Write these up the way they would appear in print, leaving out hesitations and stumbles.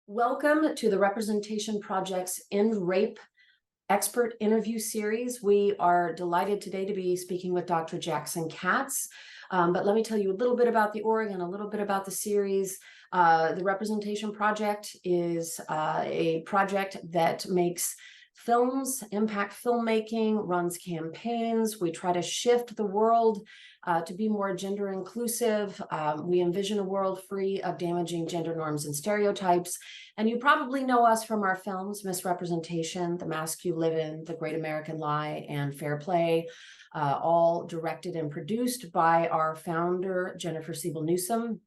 Welcome to the Representation Project's End Rape Expert Interview Series. We are delighted today to be speaking with Dr. Jackson Katz. But let me tell you a little bit about the org and a little bit about the series. The Representation Project is a project that makes films, impact filmmaking, runs campaigns. We try to shift the world to be more gender inclusive. We envision a world free of damaging gender norms and stereotypes. And you probably know us from our films, Misrepresentation, The Mask You Live In, The Great American Lie, and Fair Play, all directed and produced by our founder, Jennifer Siebel-Newsome.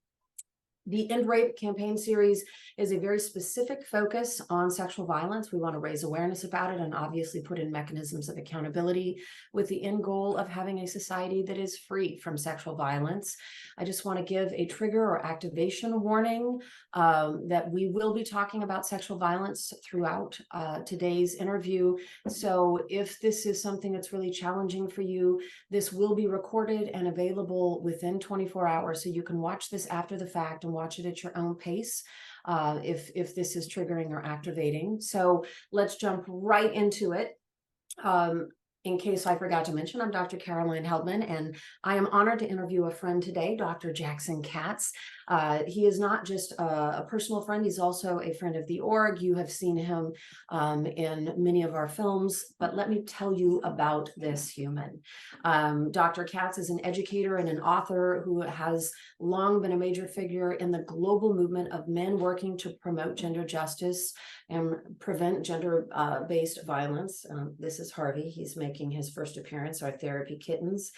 The End Rape campaign series is a very specific focus on sexual violence. We want to raise awareness about it and obviously put in mechanisms of accountability with the end goal of having a society that is free from sexual violence. I just want to give a trigger or activation warning that we will be talking about sexual violence throughout today's interview. So if this is something that's really challenging for you, this will be recorded and available within 24 hours. So you can watch this after the fact and watch it at your own pace if this is triggering or activating. So let's jump right into it. In case I forgot to mention, I'm Dr. Caroline Heldman, and I am honored to interview a friend today, Dr. Jackson Katz. He is not just a personal friend, he's also a friend of the org. You have seen him in many of our films, but let me tell you about this human. Dr. Katz is an educator and an author who has long been a major figure in the global movement of men working to promote gender justice and prevent gender-based violence. This is Harvey. He's making his first appearance, our therapy kittens.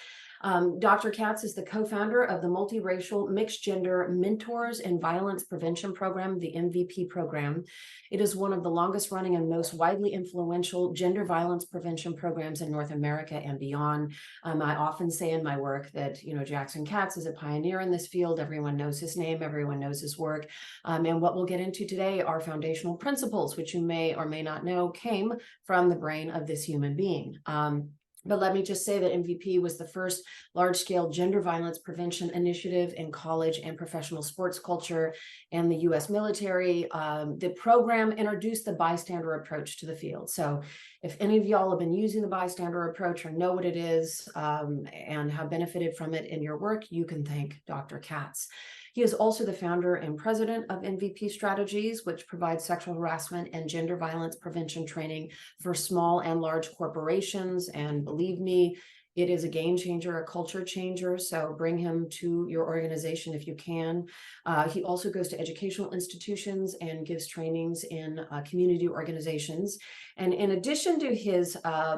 Dr. Katz is the co-founder of the Multiracial Mixed Gender Mentors and Violence Prevention Program, the MVP program. It is one of the longest running and most widely influential gender violence prevention programs in North America and beyond. I often say in my work that, Jackson Katz is a pioneer in this field. Everyone knows his name, everyone knows his work. And what we'll get into today are foundational principles, which you may or may not know came from the brain of this human being. But let me just say that MVP was the first large-scale gender violence prevention initiative in college and professional sports culture and the U.S. military. The program introduced the bystander approach to the field. So if any of y'all have been using the bystander approach or know what it is and have benefited from it in your work, you can thank Dr. Katz. He is also the founder and president of MVP Strategies, which provides sexual harassment and gender violence prevention training for small and large corporations. And believe me, it is a game changer, a culture changer. So bring him to your organization if you can. He also goes to educational institutions and gives trainings in community organizations. And in addition to his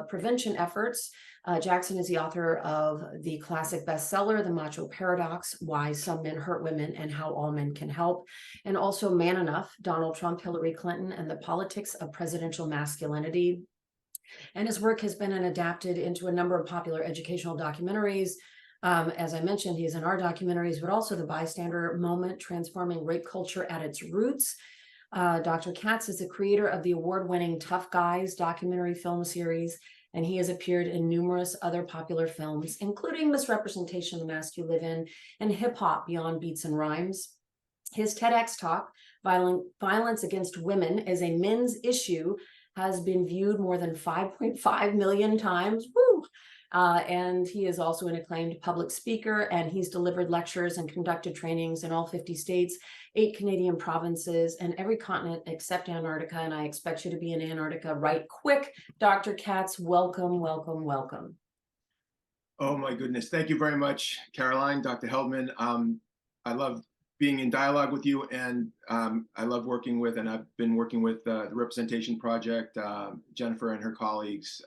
prevention efforts, Jackson is the author of the classic bestseller, The Macho Paradox, Why Some Men Hurt Women and How All Men Can Help, and also Man Enough, Donald Trump, Hillary Clinton, and the Politics of Presidential Masculinity. And his work has been adapted into a number of popular educational documentaries. As I mentioned, he's in our documentaries, but also The Bystander Moment, Transforming Rape Culture at Its Roots. Dr. Katz is the creator of the award-winning Tough Guys documentary film series, and he has appeared in numerous other popular films, including Misrepresentation, The Mask You Live In, and Hip Hop Beyond Beats and Rhymes. His TEDx talk, Violence Against Women is a Men's Issue, has been viewed more than 5.5 million times. Woo! And he is also an acclaimed public speaker, and he's delivered lectures and conducted trainings in all 50 states, 8 Canadian provinces, and every continent except Antarctica. And I expect you to be in Antarctica right quick. Dr. Katz, welcome, welcome, welcome. Oh my goodness. Thank you very much, Caroline, Dr. Heldman. I love being in dialogue with you, and I love working with, and I've been working with the Representation Project, Jennifer and her colleagues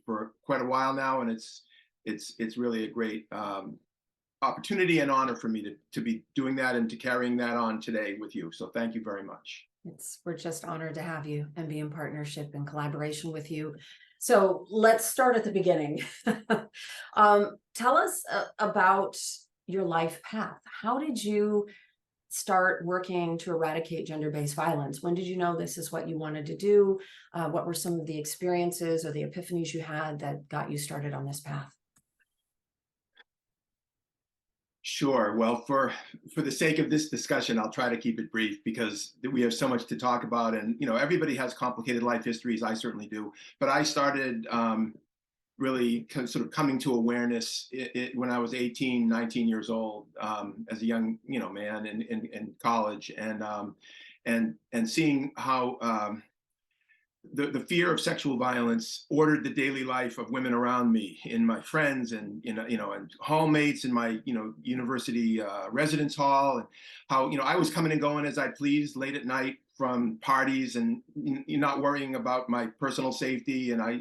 for quite a while now, and it's really a great opportunity and honor for me to be doing that and to carrying that on today with you. So thank you very much. We're just honored to have you and be in partnership and collaboration with you. So let's start at the beginning. Tell us about your life path. How did you start working to eradicate gender-based violence? When did you know this is what you wanted to do? What were some of the experiences or the epiphanies you had that got you started on this path? Sure. Well, for the sake of this discussion, I'll try to keep it brief because we have so much to talk about, and everybody has complicated life histories. I certainly do, but I started really sort of coming to awareness when I was 18, 19 years old, as a young man in college, and seeing how the fear of sexual violence ordered the daily life of women around me, in my friends and and hallmates in my university residence hall, and how I was coming and going as I pleased late at night from parties, and not worrying about my personal safety. And I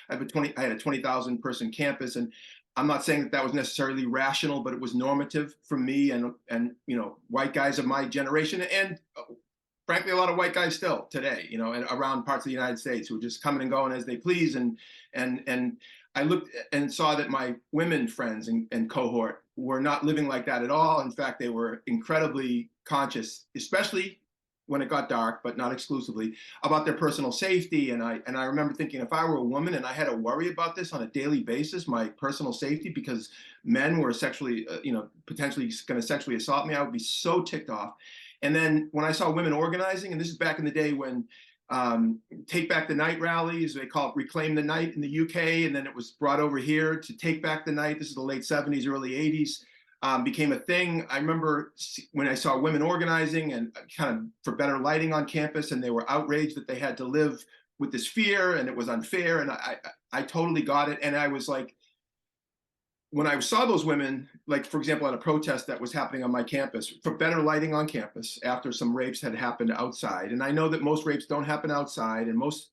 had a 20,000 person campus, and I'm not saying that was necessarily rational, but it was normative for me and white guys of my generation, and frankly, a lot of white guys still today, and around parts of the United States, who are just coming and going as they please. And I looked and saw that my women friends and cohort were not living like that at all. In fact, they were incredibly conscious, especially when it got dark, but not exclusively, about their personal safety. And I remember thinking, if I were a woman and I had to worry about this on a daily basis, my personal safety, because men were sexually, potentially going to sexually assault me, I would be so ticked off. And then when I saw women organizing, and this is back in the day when Take Back the Night rallies, they call it Reclaim the Night in the UK, and then it was brought over here to Take Back the Night. This is the late 70s, early 80s, became a thing. I remember when I saw women organizing and kind of for better lighting on campus, and they were outraged that they had to live with this fear and it was unfair. And I totally got it. And I was like, when I saw those women, like, for example, at a protest that was happening on my campus for better lighting on campus after some rapes had happened outside. And I know that most rapes don't happen outside, and most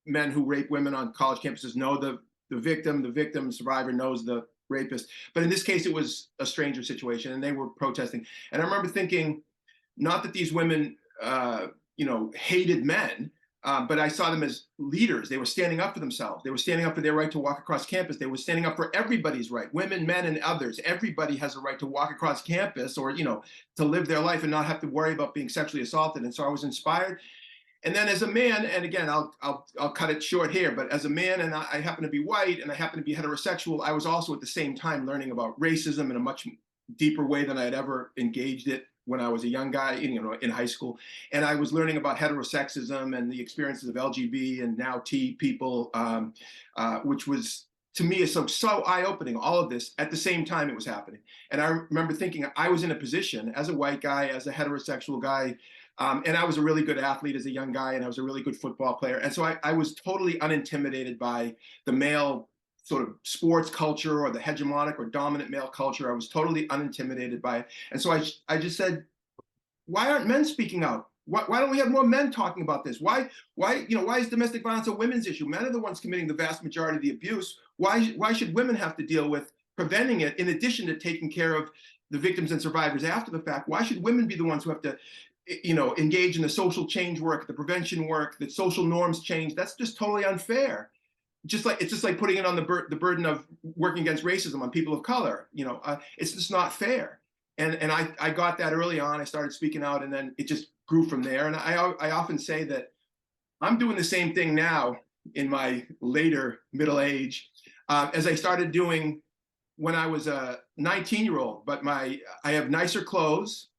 men who rape women on college campuses know the victim, survivor knows the rapist. But in this case, it was a stranger situation, and they were protesting. And I remember thinking, not that these women, hated men, but I saw them as leaders. They were standing up for themselves. They were standing up for their right to walk across campus. They were standing up for everybody's right, women, men, and others. Everybody has a right to walk across campus, or, to live their life and not have to worry about being sexually assaulted. And so I was inspired. And then as a man, and again, I'll cut it short here, but as a man, and I happen to be white and I happen to be heterosexual, I was also at the same time learning about racism in a much deeper way than I had ever engaged it when I was a young guy, in high school. And I was learning about heterosexism and the experiences of LGB and now T people, which was, to me, is so eye-opening, all of this at the same time it was happening. And I remember thinking I was in a position as a white guy, as a heterosexual guy, and I was a really good athlete as a young guy, and I was a really good football player. And so I was totally unintimidated by the male sort of sports culture or the hegemonic or dominant male culture. I was totally unintimidated by it. And so I just said, why aren't men speaking out? Why don't we have more men talking about this? Why is domestic violence a women's issue? Men are the ones committing the vast majority of the abuse. Why should women have to deal with preventing it in addition to taking care of the victims and survivors after the fact? Why should women be the ones who have to engage in the social change work, the prevention work, the social norms change? That's just totally unfair. It's just like putting it on the burden of working against racism on people of color. It's just not fair. And I got that early on. I started speaking out, and then it just grew from there. And I often say that I'm doing the same thing now in my later middle age as I started doing when I was a 19-year-old. But I have nicer clothes,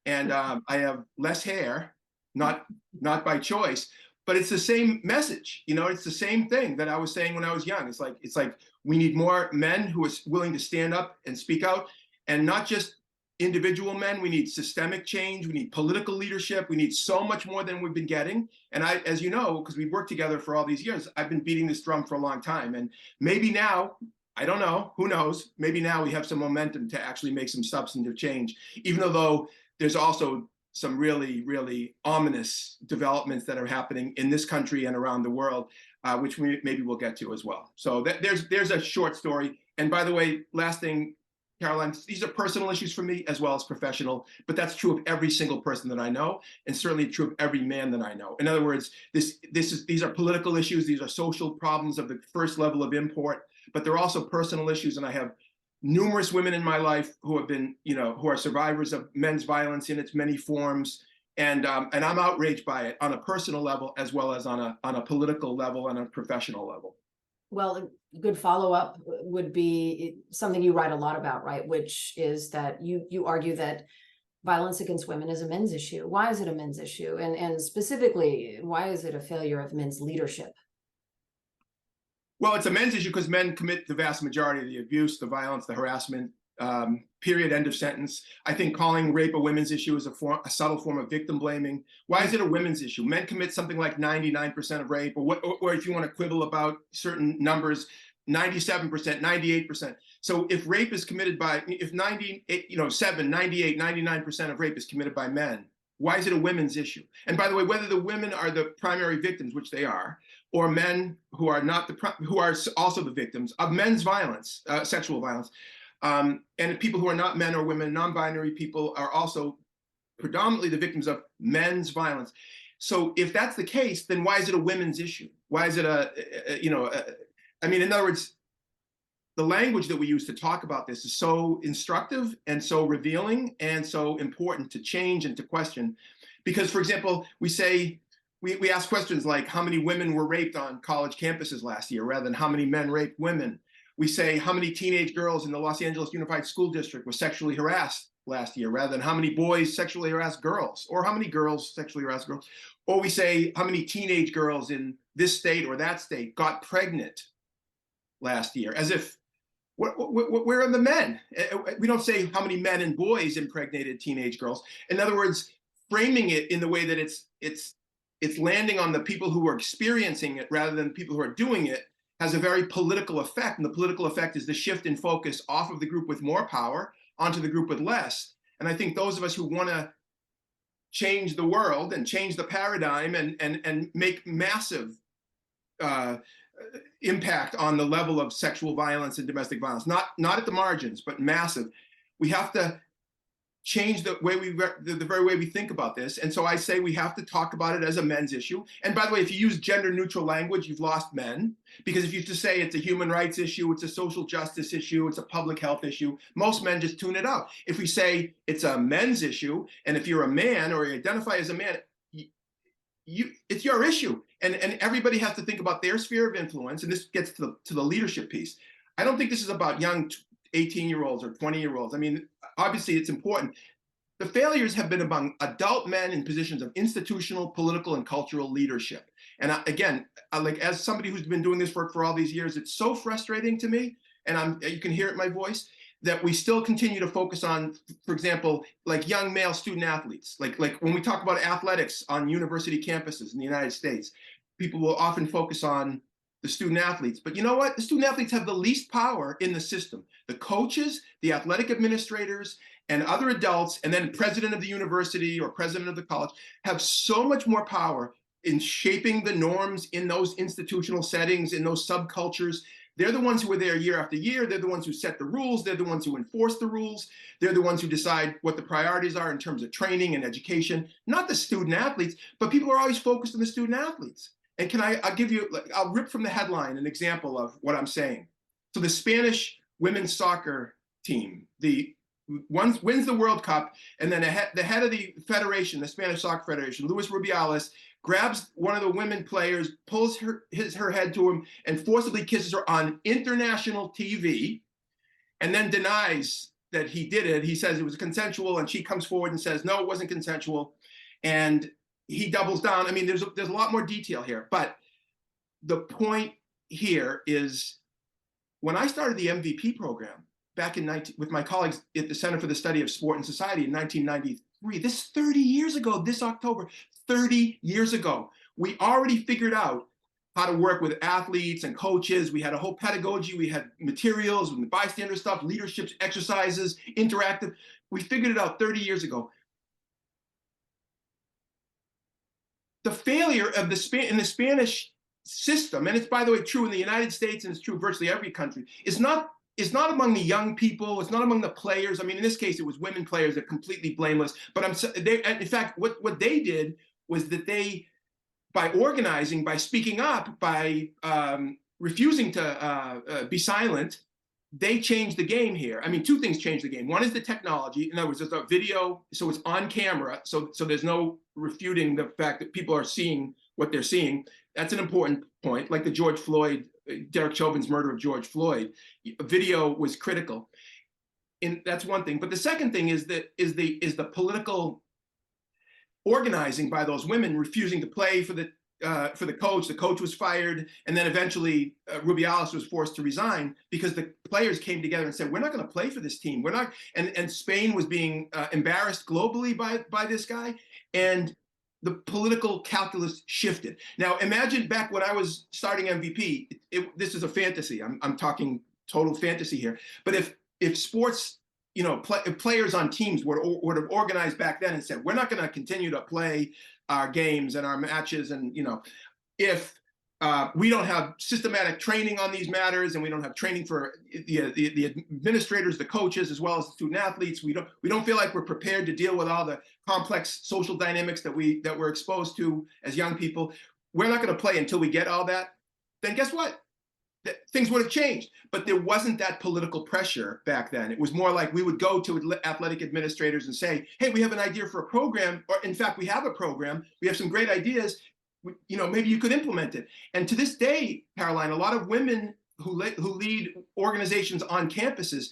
and I have less hair, not by choice. But it's the same message, it's the same thing that I was saying when I was young. It's like we need more men who are willing to stand up and speak out, and not just individual men. We need systemic change. We need political leadership. We need so much more than we've been getting. And I, as you know, because we've worked together for all these years, I've been beating this drum for a long time. And maybe now, I don't know, who knows, maybe now we have some momentum to actually make some substantive change, even though there's also some really, really ominous developments that are happening in this country and around the world, which maybe we'll get to as well. So there's a short story. And by the way, last thing, Caroline, these are personal issues for me as well as professional, but that's true of every single person that I know, and certainly true of every man that I know. In other words, these are political issues, these are social problems of the first level of import, but they're also personal issues. And I have numerous women in my life who have been, who are survivors of men's violence in its many forms, and I'm outraged by it on a personal level as well as on a political level and a professional level. Well, a good follow-up would be something you write a lot about, right? Which is that you argue that violence against women is a men's issue. Why is it a men's issue? And specifically, why is it a failure of men's leadership? Well, it's a men's issue because men commit the vast majority of the abuse, the violence, the harassment, period, end of sentence. I think calling rape a women's issue is a subtle form of victim blaming. Why is it a women's issue? Men commit something like 99% of rape, or if you want to quibble about certain numbers, 97%, 98%. So if rape is committed by, if 98, 98, 99% of rape is committed by men, why is it a women's issue? And by the way, whether the women are the primary victims, which they are, or men who are not who are also the victims of men's violence, sexual violence, and people who are not men or women, non-binary people, are also predominantly the victims of men's violence. So if that's the case, then why is it a women's issue? Why is it I mean, in other words, the language that we use to talk about this is so instructive and so revealing and so important to change and to question. Because, for example, we ask questions like how many women were raped on college campuses last year rather than how many men raped women. We say how many teenage girls in the Los Angeles Unified School District were sexually harassed last year rather than how many boys sexually harassed girls, or how many girls sexually harassed girls. Or we say how many teenage girls in this state or that state got pregnant last year, as if where are the men? We don't say how many men and boys impregnated teenage girls. In other words, framing it in the way that it's landing on the people who are experiencing it rather than people who are doing it has a very political effect. And the political effect is the shift in focus off of the group with more power onto the group with less. And I think those of us who want to change the world and change the paradigm and make massive impact on the level of sexual violence and domestic violence, not at the margins, but massive. We have to change the way the very way we think about this. And so I say we have to talk about it as a men's issue. And by the way, if you use gender neutral language, you've lost men, because if you just say it's a human rights issue, it's a social justice issue, it's a public health issue, most men just tune it out. If we say it's a men's issue, and if you're a man or you identify as a man, it's your issue. And everybody has to think about their sphere of influence. And this gets to the leadership piece. I don't think this is about young 18-year-olds or 20-year-olds. I mean, obviously it's important. The failures have been among adult men in positions of institutional, political, and cultural leadership. And again, like as somebody who's been doing this work for all these years, it's so frustrating to me, and you can hear it in my voice, that we still continue to focus on, for example, like young male student athletes. Like when we talk about athletics on university campuses in the United States, people will often focus on the student athletes. But you know what? The student athletes have the least power in the system. The coaches, the athletic administrators, and other adults, and then president of the university or president of the college, have so much more power in shaping the norms in those institutional settings, in those subcultures. They're the ones who are there year after year. They're the ones who set the rules. They're the ones who enforce the rules. They're the ones who decide what the priorities are in terms of training and education, not the student athletes, but people are always focused on the student athletes. And I'll rip from the headline an example of what I'm saying. So the Spanish women's soccer team, wins the World Cup, and then the head of the federation, the Spanish Soccer Federation, Luis Rubiales, grabs one of the women players, pulls her head to him, and forcibly kisses her on international TV, and then denies that he did it. He says it was consensual, and she comes forward and says, no, it wasn't consensual. And he doubles down. I mean, there's a lot more detail here, but the point here is when I started the MVP program back with my colleagues at the Center for the Study of Sport and Society in 1993, this is 30 years ago, this October, 30 years ago, we already figured out how to work with athletes and coaches. We had a whole pedagogy, we had materials, and bystander stuff, leadership exercises, interactive. We figured it out 30 years ago. The failure of in the Spanish system, and it's by the way true in the United States and it's true in virtually every country, is not among the young people. It's not among the players. I mean, in this case, it was women players that are completely blameless. But in fact, what they did was that they, by organizing, by speaking up, by refusing to be silent, they changed the game here. I mean, two things changed the game. One is the technology. In other words, there's a video, so it's on camera. So there's no refuting the fact that people are seeing what they're seeing. That's an important point, like the George Floyd Derek Chauvin's murder of George Floyd. Video was critical. And that's one thing. But the second thing is the political organizing by those women refusing to play for the coach. The coach was fired, and then eventually Rubiales was forced to resign because the players came together and said, "We're not going to play for this team. We're not." And Spain was being embarrassed globally by this guy, and the political calculus shifted. Now, imagine back when I was starting MVP. This is a fantasy. I'm talking total fantasy here. But if sports, if players on teams would have organized back then and said, we're not going to continue to play our games and our matches, and if we don't have systematic training on these matters, and we don't have training for the administrators, the coaches, as well as the student athletes, we don't feel like we're prepared to deal with all the complex social dynamics that we're exposed to as young people. We're not going to play until we get all that. Then guess what? Things would have changed. But there wasn't that political pressure back then. It was more like we would go to athletic administrators and say, hey, we have an idea for a program, or in fact, we have a program. We have some great ideas. Maybe you could implement it. And to this day, Caroline, a lot of women who lead organizations on campuses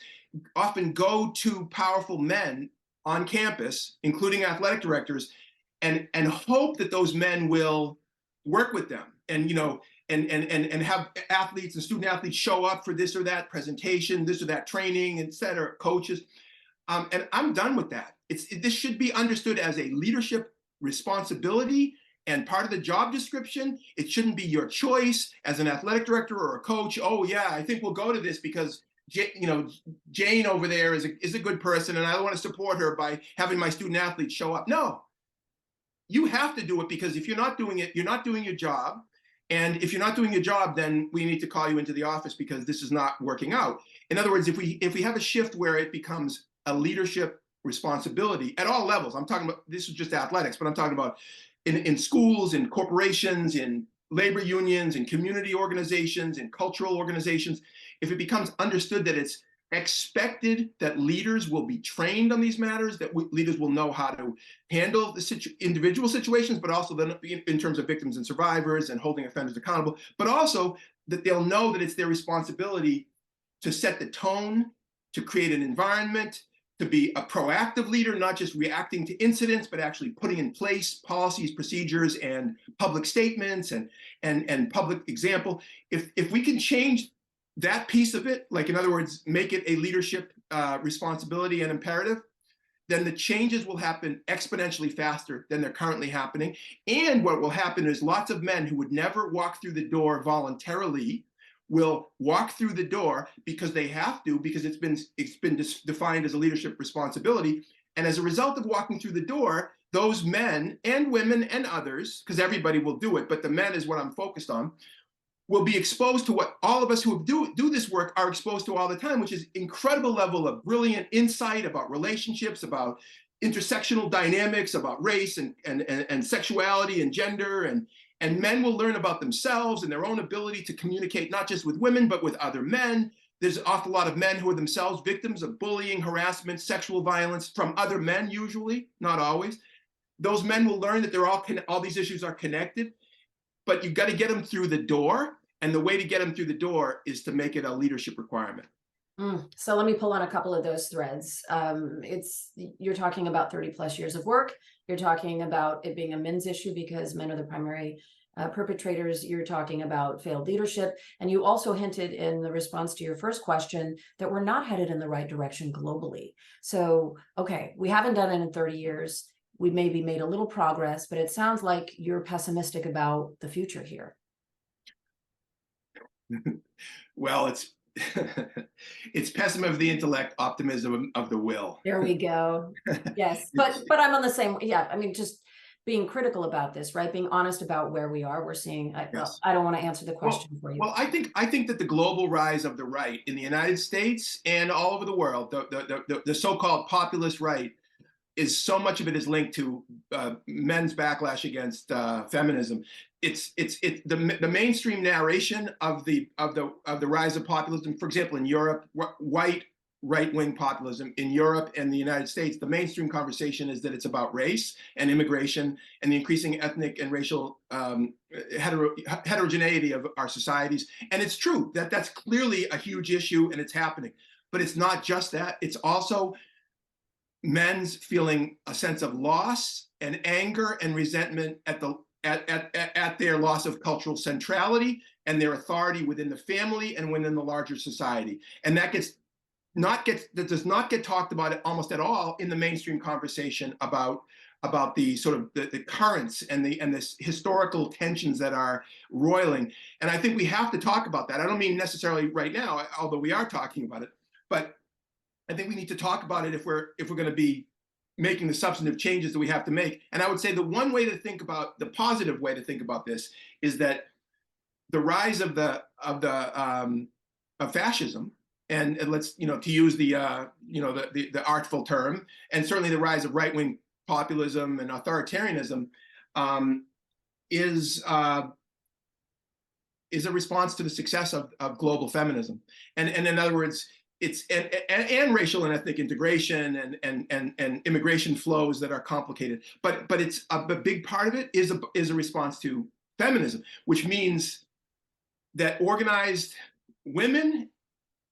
often go to powerful men on campus, including athletic directors, and hope that those men will work with them and have athletes and student athletes show up for this or that presentation, this or that training, et cetera, coaches. And I'm done with that. This should be understood as a leadership responsibility and part of the job description. It shouldn't be your choice as an athletic director or a coach. Oh yeah, I think we'll go to this because Jane over there is a good person, and I want to support her by having my student athletes show up. No, you have to do it, because if you're not doing it, you're not doing your job. And if you're not doing your job, then we need to call you into the office because this is not working out. In other words, if we have a shift where it becomes a leadership responsibility at all levels, I'm talking about, this is just athletics, but I'm talking about in schools, in corporations, in labor unions, in community organizations, in cultural organizations, if it becomes understood that it's expected that leaders will be trained on these matters, that leaders will know how to handle the individual situations, but also then in terms of victims and survivors and holding offenders accountable, but also that they'll know that it's their responsibility to set the tone, to create an environment, to be a proactive leader, not just reacting to incidents, but actually putting in place policies, procedures, and public statements and public example. If we can change that piece of it, like in other words, make it a leadership responsibility and imperative, then the changes will happen exponentially faster than they're currently happening. And what will happen is lots of men who would never walk through the door voluntarily will walk through the door because they have to, because it's been defined as a leadership responsibility. And as a result of walking through the door, those men and women and others, because everybody will do it, but the men is what I'm focused on, will be exposed to what all of us who do this work are exposed to all the time, which is incredible level of brilliant insight about relationships, about intersectional dynamics, about race and sexuality and gender, and men will learn about themselves and their own ability to communicate, not just with women, but with other men. There's an awful lot of men who are themselves victims of bullying, harassment, sexual violence from other men, usually, not always. Those men will learn that they're all these issues are connected, but you've got to get them through the door. And the way to get them through the door is to make it a leadership requirement. So let me pull on a couple of those threads. You're talking about 30 plus years of work. You're talking about it being a men's issue because men are the primary perpetrators. You're talking about failed leadership. And you also hinted in the response to your first question that we're not headed in the right direction globally. So, okay, we haven't done it in 30 years. We maybe made a little progress, but it sounds like you're pessimistic about the future here. Well, it's it's pessimism of the intellect, optimism of the will. There we go. Yes, but I'm on the same. Yeah, I mean, just being critical about this, right? Being honest about where we are. We're seeing. Yes. I don't want to answer the question for you. Well, I think that the global rise of the right in the United States and all over the world, the so-called populist right, is so much of it is linked to men's backlash against feminism. It's the mainstream narration of the rise of populism. For example, in Europe, white right-wing populism in Europe and the United States, the mainstream conversation is that it's about race and immigration and the increasing ethnic and racial heterogeneity of our societies. And it's true that that's clearly a huge issue and it's happening. But it's not just that. It's also men's feeling a sense of loss and anger and resentment at their loss of cultural centrality and their authority within the family and within the larger society. And that does not get talked about almost at all in the mainstream conversation about the sort of the currents and this historical tensions that are roiling. And I think we have to talk about that. I don't mean necessarily right now, although we are talking about it, but I think we need to talk about it if we're going to be making the substantive changes that we have to make. And I would say the one way to think about, the positive way to think about this, is that the rise of fascism, and let's, to use the artful term, and certainly the rise of right-wing populism and authoritarianism, is a response to the success of global feminism. And in other words, it's and racial and ethnic integration and immigration flows that are complicated, but it's a big part of it is a response to feminism, which means that organized women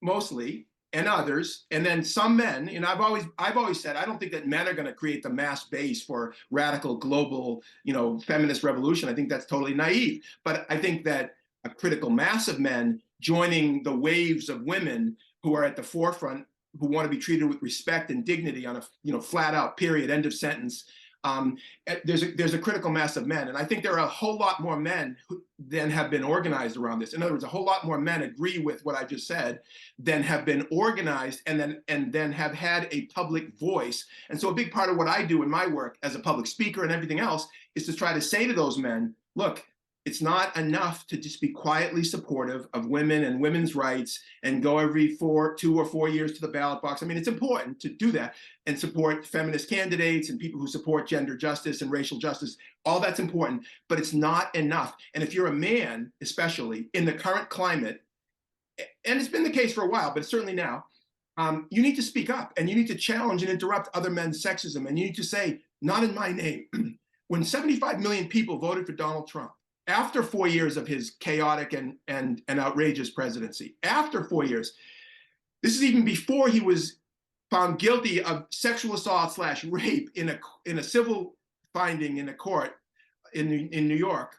mostly, and others, and then some men. And I've always said I don't think that men are going to create the mass base for radical global feminist revolution. I think that's totally naive. But I think that a critical mass of men joining the waves of women who are at the forefront, who want to be treated with respect and dignity on a flat out period, end of sentence. There's a critical mass of men, and I think there are a whole lot more men than have been organized around this. In other words, a whole lot more men agree with what I just said than have been organized and then have had a public voice. And so a big part of what I do in my work as a public speaker and everything else is to try to say to those men, look, it's not enough to just be quietly supportive of women and women's rights and go every 2 or 4 years to the ballot box. I mean, it's important to do that and support feminist candidates and people who support gender justice and racial justice. All that's important, but it's not enough. And if you're a man, especially in the current climate, and it's been the case for a while, but certainly now, you need to speak up and you need to challenge and interrupt other men's sexism. And you need to say, not in my name. When 75 million people voted for Donald Trump, after 4 years of his chaotic and outrageous presidency, after 4 years, this is even before he was found guilty of sexual assault / rape in a civil finding in a court in New York.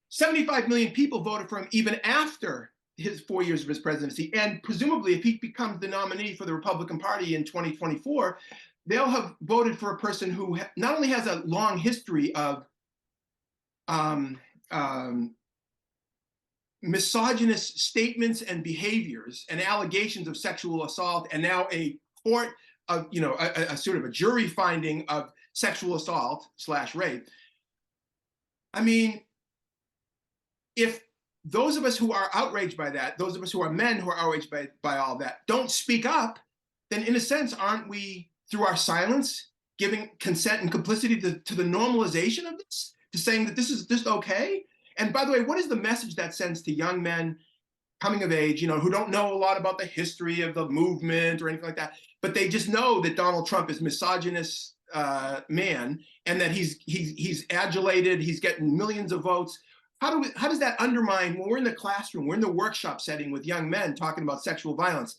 75 million people voted for him even after his 4 years of his presidency. And presumably, if he becomes the nominee for the Republican Party in 2024, they'll have voted for a person who not only has a long history of misogynist statements and behaviors and allegations of sexual assault, and now a court of a sort of a jury finding of sexual assault / rape. I mean, if those of us who are outraged by that, those of us who are men who are outraged by all that, don't speak up, then in a sense, aren't we, through our silence, giving consent and complicity to the normalization of this? To saying that this is just okay? And by the way, what is the message that sends to young men coming of age, who don't know a lot about the history of the movement or anything like that, but they just know that Donald Trump is misogynist man, and that he's adulated, he's getting millions of votes. How does that undermine, when we're in the classroom, we're in the workshop setting with young men talking about sexual violence?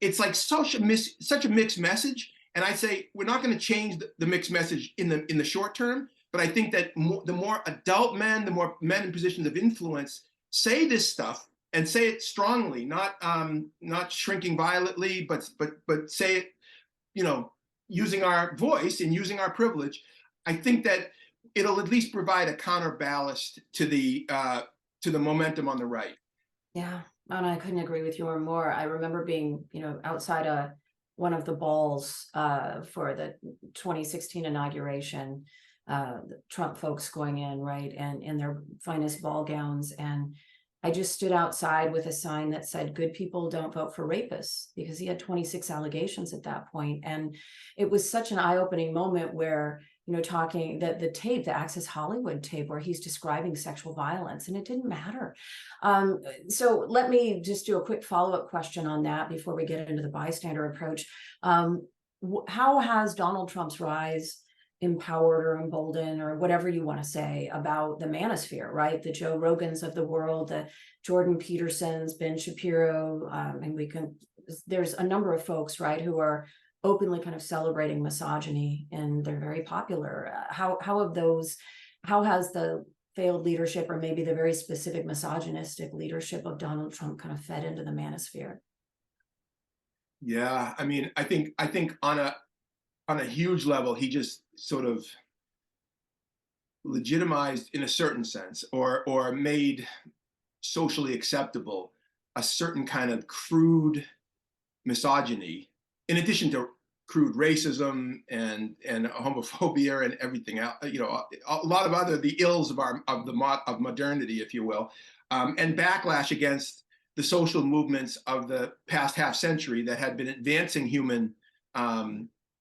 It's like such a mixed message. And I say we're not going to change the mixed message in the short term. But I think that the more adult men, the more men in positions of influence say this stuff and say it strongly, not shrinking violently, but say it, using our voice and using our privilege. I think that it'll at least provide a counterballast to the momentum on the right. Yeah, and I couldn't agree with you more. I remember being, outside one of the balls for the 2016 inauguration. The Trump folks going in, right, and in their finest ball gowns. And I just stood outside with a sign that said, "Good people don't vote for rapists," because he had 26 allegations at that point. And it was such an eye-opening moment where talking the tape, the Access Hollywood tape, where he's describing sexual violence, and it didn't matter. So let me just do a quick follow-up question on that before we get into the bystander approach. How has Donald Trump's rise empowered or emboldened, or whatever you want to say, about the manosphere, right? The Joe Rogans of the world, the Jordan Petersons, Ben Shapiro, and there's a number of folks, right, who are openly kind of celebrating misogyny, and they're very popular. How has the failed leadership, or maybe the very specific misogynistic leadership of Donald Trump, kind of fed into the manosphere? Yeah, I mean, I think on a huge level, he just sort of legitimized, in a certain sense, or made socially acceptable a certain kind of crude misogyny, in addition to crude racism and homophobia and everything else. A lot of the ills of modernity, if you will, and backlash against the social movements of the past half century that had been advancing human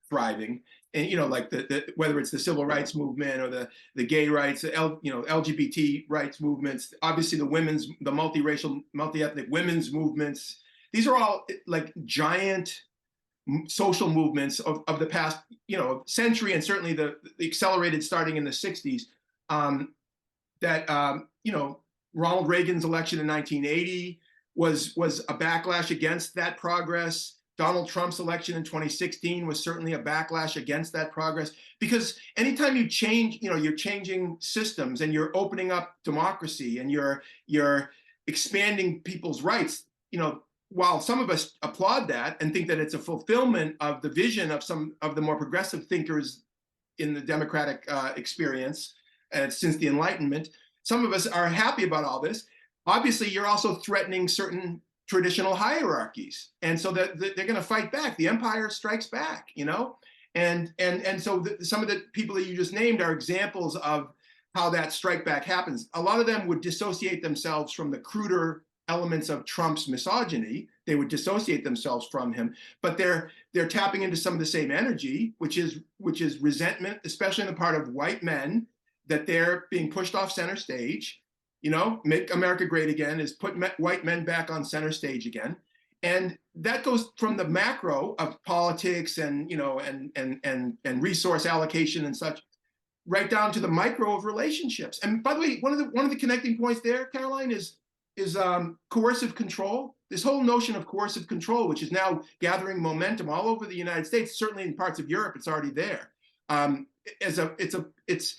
thriving. And like whether it's the civil rights movement or the gay rights, LGBT rights movements, obviously the multiracial, multi-ethnic women's movements. These are all like giant social movements of the past century, and certainly the accelerated starting in the 60s. Ronald Reagan's election in 1980 was a backlash against that progress. Donald Trump's election in 2016 was certainly a backlash against that progress, because anytime you change, you're changing systems and you're opening up democracy and you're expanding people's rights. While some of us applaud that and think that it's a fulfillment of the vision of some of the more progressive thinkers in the democratic experience since the Enlightenment, some of us are happy about all this. Obviously, you're also threatening certain traditional hierarchies, and so that they're going to fight back. The empire strikes back, and so some of the people that you just named are examples of how that strike back happens. A lot of them would dissociate themselves from the cruder elements of Trump's misogyny. They would dissociate themselves from him, but they're tapping into some of the same energy, which is resentment, especially on the part of white men, that they're being pushed off center stage. Make America great again is put white men back on center stage again. And that goes from the macro of politics and resource allocation and such, right down to the micro of relationships. And by the way, one of the connecting points there, Caroline, is coercive control. This whole notion of coercive control, which is now gathering momentum all over the United States, certainly in parts of Europe, it's already there. It's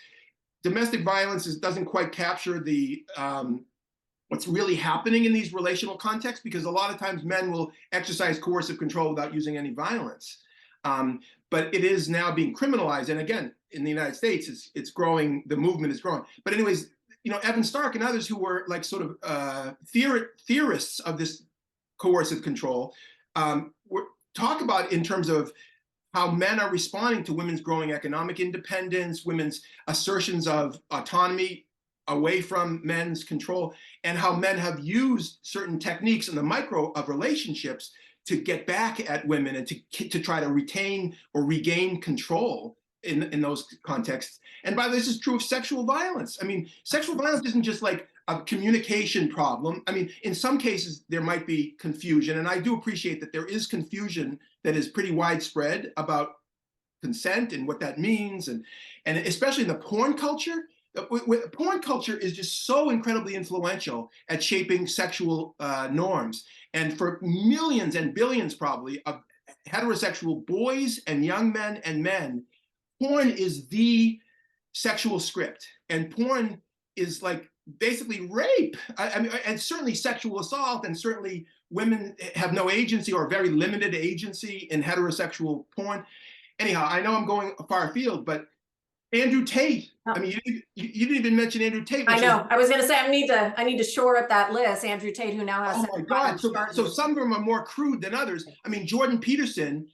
domestic violence doesn't quite capture the what's really happening in these relational contexts, because a lot of times men will exercise coercive control without using any violence. But it is now being criminalized, and again, in the United States, it's growing. The movement is growing. But anyways, Evan Stark and others who were like sort of theorists of this coercive control talk about in terms of how men are responding to women's growing economic independence, women's assertions of autonomy away from men's control, and how men have used certain techniques in the micro of relationships to get back at women and to try to retain or regain control in those contexts. And by the way, this is true of sexual violence. I mean, sexual violence isn't just like a communication problem. I mean, in some cases, there might be confusion. And I do appreciate that there is confusion that is pretty widespread about consent and what that means. And especially in the porn culture, porn culture is just so incredibly influential at shaping sexual norms. And for millions and billions probably of heterosexual boys and young men and men, porn is the sexual script, and porn is like basically rape. I mean, and certainly sexual assault, and certainly women have no agency or very limited agency in heterosexual porn. Anyhow, I know I'm going far afield, but Andrew Tate. I mean, you didn't even mention Andrew Tate. I know. I was going to say I need to shore up that list. Andrew Tate, who now has. Oh my God! So some of them are more crude than others. I mean, Jordan Peterson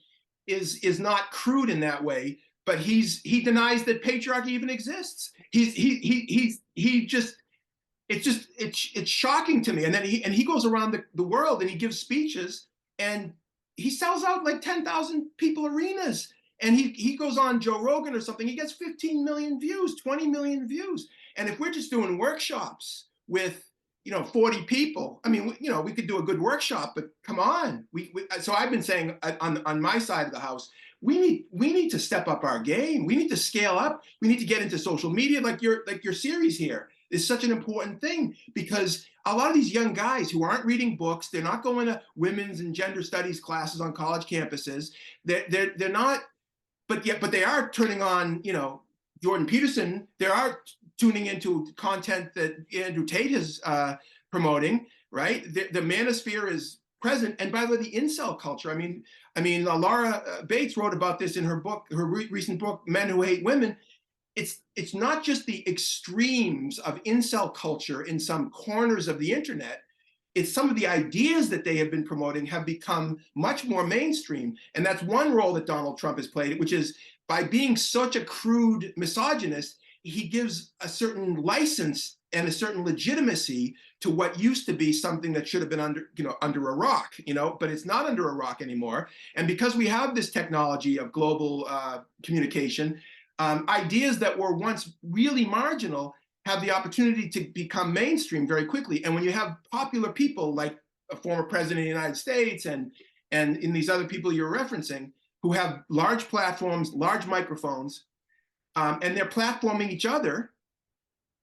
is not crude in that way, but he denies that patriarchy even exists. It's shocking to me. And then he goes around the world and he gives speeches and he sells out like 10,000 people arenas. And he goes on Joe Rogan or something, he gets 15 million views, 20 million views. And if we're just doing workshops with 40 people, I mean, we could do a good workshop, but come on. So I've been saying on my side of the house, we need to step up our game. We need to scale up. We need to get into social media, like your series here is such an important thing, because a lot of these young guys who aren't reading books, they're not going to women's and gender studies classes on college campuses. They're not, but they are turning on, Jordan Peterson. They are tuning into content that Andrew Tate is promoting, right? The manosphere is present. And by the way, the incel culture. I mean, Laura Bates wrote about this in her book, her recent book, Men Who Hate Women. It's not just the extremes of incel culture in some corners of the internet. It's some of the ideas that they have been promoting have become much more mainstream. And that's one role that Donald Trump has played, which is by being such a crude misogynist, he gives a certain license and a certain legitimacy to what used to be something that should have been under a rock, but it's not under a rock anymore. And because we have this technology of global communication, ideas that were once really marginal have the opportunity to become mainstream very quickly. And when you have popular people like a former president of the United States and in these other people you're referencing, who have large platforms, large microphones, and they're platforming each other,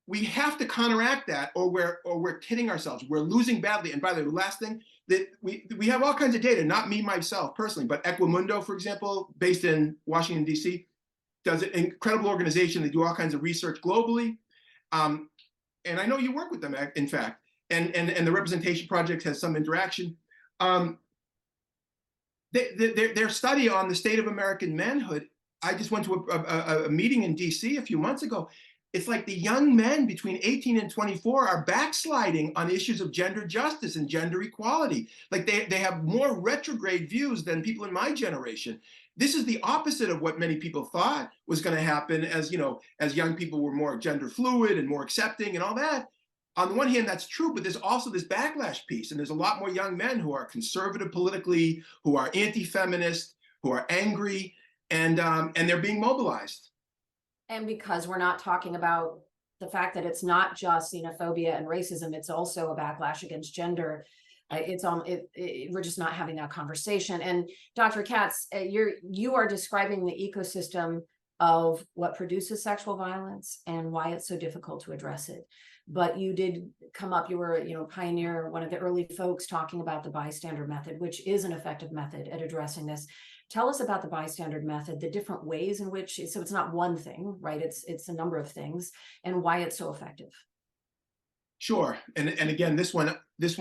we have to counteract that, or we're kidding ourselves. We're losing badly. And by the way, the last thing, that we have all kinds of data, not me myself personally, but Equimundo, for example, based in Washington, D.C., does an incredible organization. They do all kinds of research globally. And I know you work with them, in fact, and the Representation Project has some interaction. Their study on the state of American manhood, I just went to a meeting in DC a few months ago. It's like the young men between 18 and 24 are backsliding on issues of gender justice and gender equality. Like they have more retrograde views than people in my generation. This is the opposite of what many people thought was going to happen as young people were more gender fluid and more accepting and all that. On the one hand, that's true, but there's also this backlash piece. And there's a lot more young men who are conservative politically, who are anti-feminist, who are angry, and they're being mobilized. And because we're not talking about the fact that it's not just xenophobia and racism, it's also a backlash against gender. We're just not having that conversation. And Dr. Katz, you are describing the ecosystem of what produces sexual violence and why it's so difficult to address it. But you did come up, you were, pioneer, one of the early folks talking about the bystander method, which is an effective method at addressing this. Tell us about the bystander method, the different ways in which, so it's not one thing, right? It's a number of things, and why it's so effective. Sure. And again, this one, there's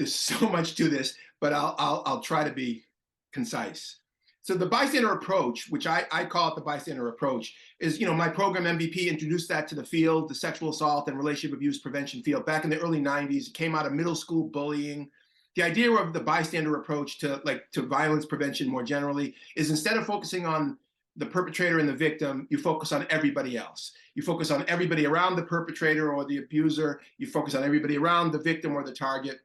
so much to this, but I'll try to be concise. So the bystander approach, which I call it the bystander approach, is, my program MVP introduced that to the field, the sexual assault and relationship abuse prevention field back in the early 90s. It came out of middle school bullying. The idea of the bystander approach to violence prevention more generally is, instead of focusing on the perpetrator and the victim, you focus on everybody else. You focus on everybody around the perpetrator or the abuser. You focus on everybody around the victim or the target.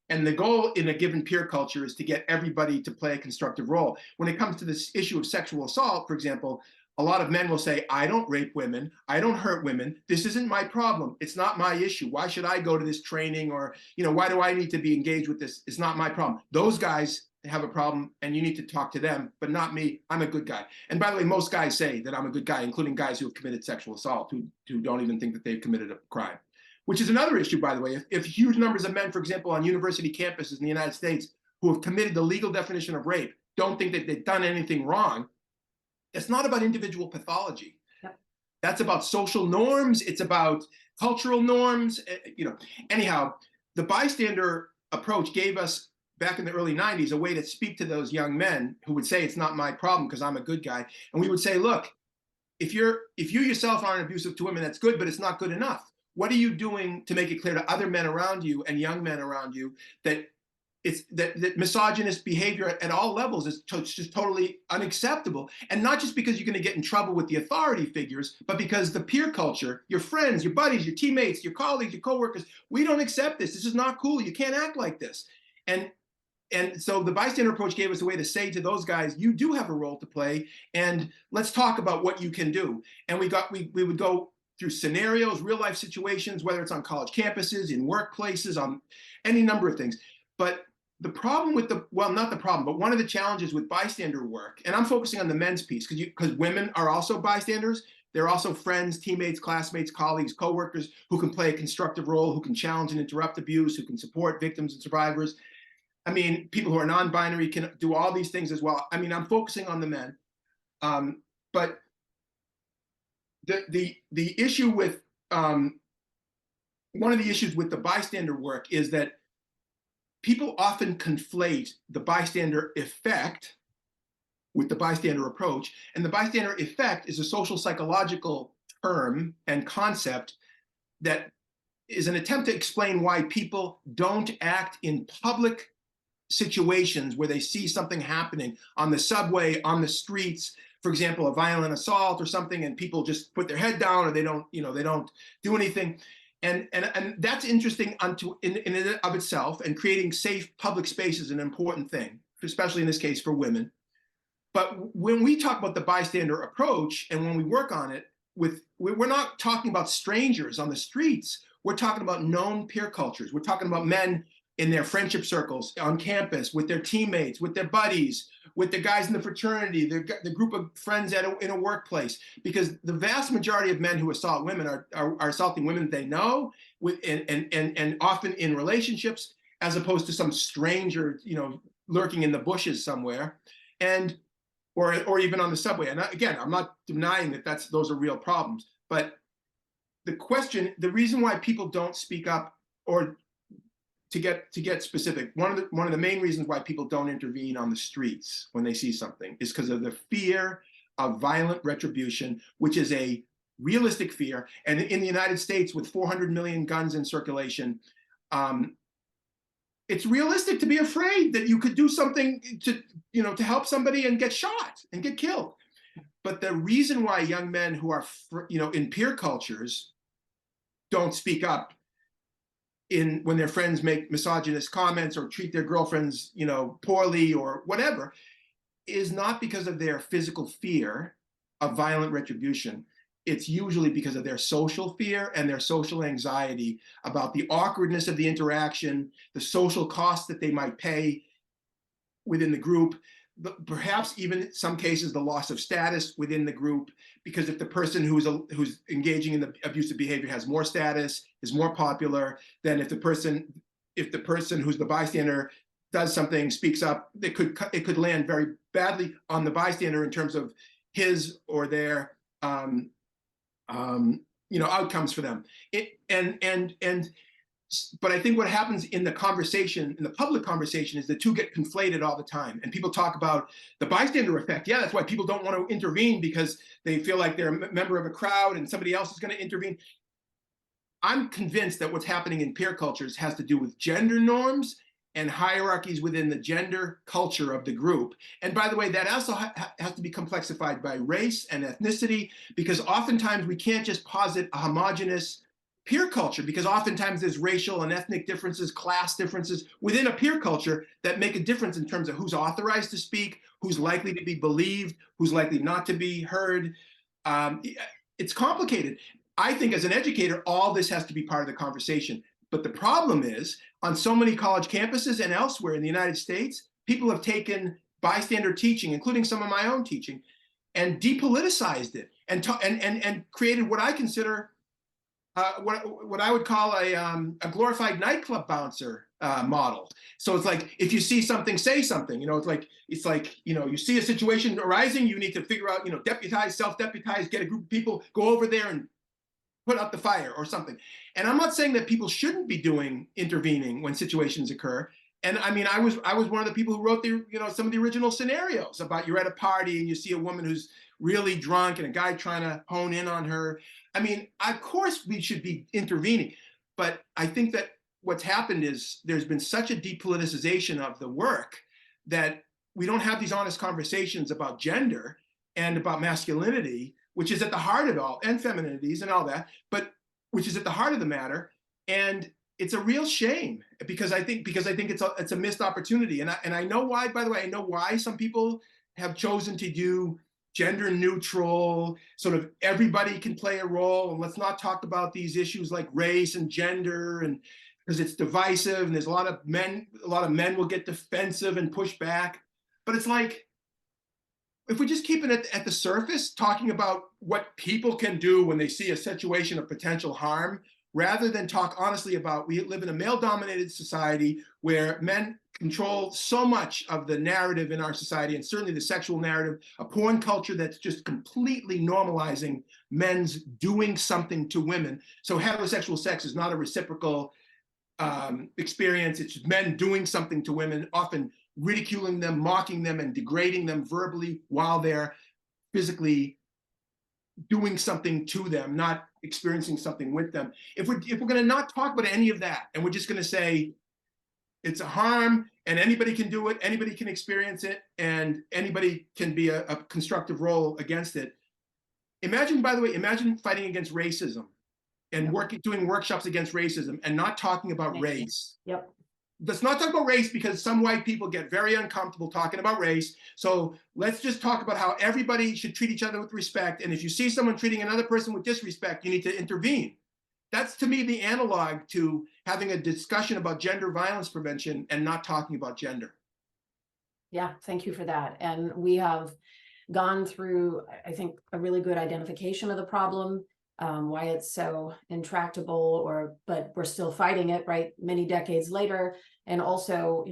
And the goal in a given peer culture is to get everybody to play a constructive role. When it comes to this issue of sexual assault, for example, a lot of men will say, I don't rape women, I don't hurt women, this isn't my problem, it's not my issue, why should I go to this training, or why do I need to be engaged with this, it's not my problem. Those guys have a problem and you need to talk to them, but not me, I'm a good guy. And by the way, most guys say that I'm a good guy, including guys who have committed sexual assault, who don't even think that they've committed a crime. Which is another issue, by the way. If huge numbers of men, for example, on university campuses in the United States who have committed the legal definition of rape don't think that they've done anything wrong, it's not about individual pathology. Yep. That's about social norms. It's about cultural norms. Anyhow, the bystander approach gave us, back in the early 90s, a way to speak to those young men who would say, it's not my problem because I'm a good guy. And we would say, look, if you yourself aren't abusive to women, that's good, but it's not good enough. What are you doing to make it clear to other men around you and young men around you that that misogynist behavior at all levels is just totally unacceptable? And not just because you're going to get in trouble with the authority figures, but because the peer culture, your friends, your buddies, your teammates, your colleagues, your coworkers, we don't accept this. This is not cool. You can't act like this. And and so the bystander approach gave us a way to say to those guys, you do have a role to play, and let's talk about what you can do. And we would go through scenarios, real life situations, whether it's on college campuses, in workplaces, on any number of things. But the problem with not the problem, but one of the challenges with bystander work, and I'm focusing on the men's piece because women are also bystanders. They're also friends, teammates, classmates, colleagues, coworkers who can play a constructive role, who can challenge and interrupt abuse, who can support victims and survivors. I mean, people who are non-binary can do all these things as well. I mean, I'm focusing on the men, but the issue with one of the issues with the bystander work is that people often conflate the bystander effect with the bystander approach. And the bystander effect is a social psychological term and concept that is an attempt to explain why people don't act in public situations where they see something happening on the subway, on the streets, for example, a violent assault or something, and people just put their head down, or they don't do anything. And that's interesting in and of itself, and creating safe public space is an important thing, especially in this case for women. But when we talk about the bystander approach, and when we work on it, we're not talking about strangers on the streets. We're talking about known peer cultures. We're talking about men in their friendship circles, on campus, with their teammates, with their buddies, with the guys in the fraternity, the group of friends in a workplace. Because the vast majority of men who assault women are assaulting women they know, and often in relationships, as opposed to some stranger, lurking in the bushes somewhere, or even on the subway. And again, I'm not denying that those are real problems, but the reason why people don't speak up, or to get specific, one of the main reasons why people don't intervene on the streets when they see something is because of the fear of violent retribution, which is a realistic fear. And in the United States, with 400 million guns in circulation, it's realistic to be afraid that you could do something to help somebody and get shot and get killed. But the reason why young men who are in peer cultures don't speak up when their friends make misogynist comments or treat their girlfriends poorly or whatever, is not because of their physical fear of violent retribution. It's usually because of their social fear and their social anxiety about the awkwardness of the interaction, the social costs that they might pay within the group, perhaps even in some cases the loss of status within the group, because if the person who's engaging in the abusive behavior has more status, is more popular, then if the person who's the bystander does something, speaks up, it could land very badly on the bystander in terms of his or their outcomes for them. But I think what happens in the conversation, in the public conversation, is the two get conflated all the time. And people talk about the bystander effect. Yeah, that's why people don't want to intervene, because they feel like they're a member of a crowd and somebody else is going to intervene. I'm convinced that what's happening in peer cultures has to do with gender norms and hierarchies within the gender culture of the group. And by the way, that also has to be complexified by race and ethnicity, because oftentimes we can't just posit a homogenous peer culture, because oftentimes there's racial and ethnic differences, class differences within a peer culture that make a difference in terms of who's authorized to speak, who's likely to be believed, who's likely not to be heard. It's complicated. I think as an educator, all this has to be part of the conversation. But the problem is, on so many college campuses and elsewhere in the United States, people have taken bystander teaching, including some of my own teaching, and depoliticized it, and created what I consider what I would call a glorified nightclub bouncer model. So it's like, if you see something, say something. It's like you see a situation arising, you need to figure out, deputize, self-deputize, get a group of people, go over there and put out the fire or something. And I'm not saying that people shouldn't be intervening when situations occur. And I mean, I was one of the people who wrote some of the original scenarios about, you're at a party and you see a woman who's really drunk and a guy trying to hone in on her. I mean, of course we should be intervening, but I think that what's happened is there's been such a depoliticization of the work that we don't have these honest conversations about gender and about masculinity, which is at the heart of all, and femininities and all that, but which is at the heart of the matter. And it's a real shame because I think it's a missed opportunity. And I know why, by the way, I know why some people have chosen to do gender neutral, sort of everybody can play a role, and let's not talk about these issues like race and gender, and because it's divisive and there's a lot of men will get defensive and push back. But it's like, if we just keep it at the surface, talking about what people can do when they see a situation of potential harm, rather than talk honestly about, we live in a male-dominated society where men control so much of the narrative in our society, and certainly the sexual narrative, a porn culture that's just completely normalizing men's doing something to women. So heterosexual sex is not a reciprocal experience. It's men doing something to women, often ridiculing them, mocking them, and degrading them verbally while they're physically doing something to them, not experiencing something with them. If we're going to not talk about any of that, and we're just going to say it's a harm and anybody can do it, anybody can experience it, and anybody can be a constructive role against it. Imagine, by the way, imagine fighting against racism and doing workshops against racism and not talking about race. Yep. Let's not talk about race, because some white people get very uncomfortable talking about race. So let's just talk about how everybody should treat each other with respect. And if you see someone treating another person with disrespect, you need to intervene. That's, to me, the analog to having a discussion about gender violence prevention and not talking about gender. Yeah, thank you for that. And we have gone through, I think, a really good identification of the problem, why it's so intractable, but we're still fighting it, right, many decades later, and also,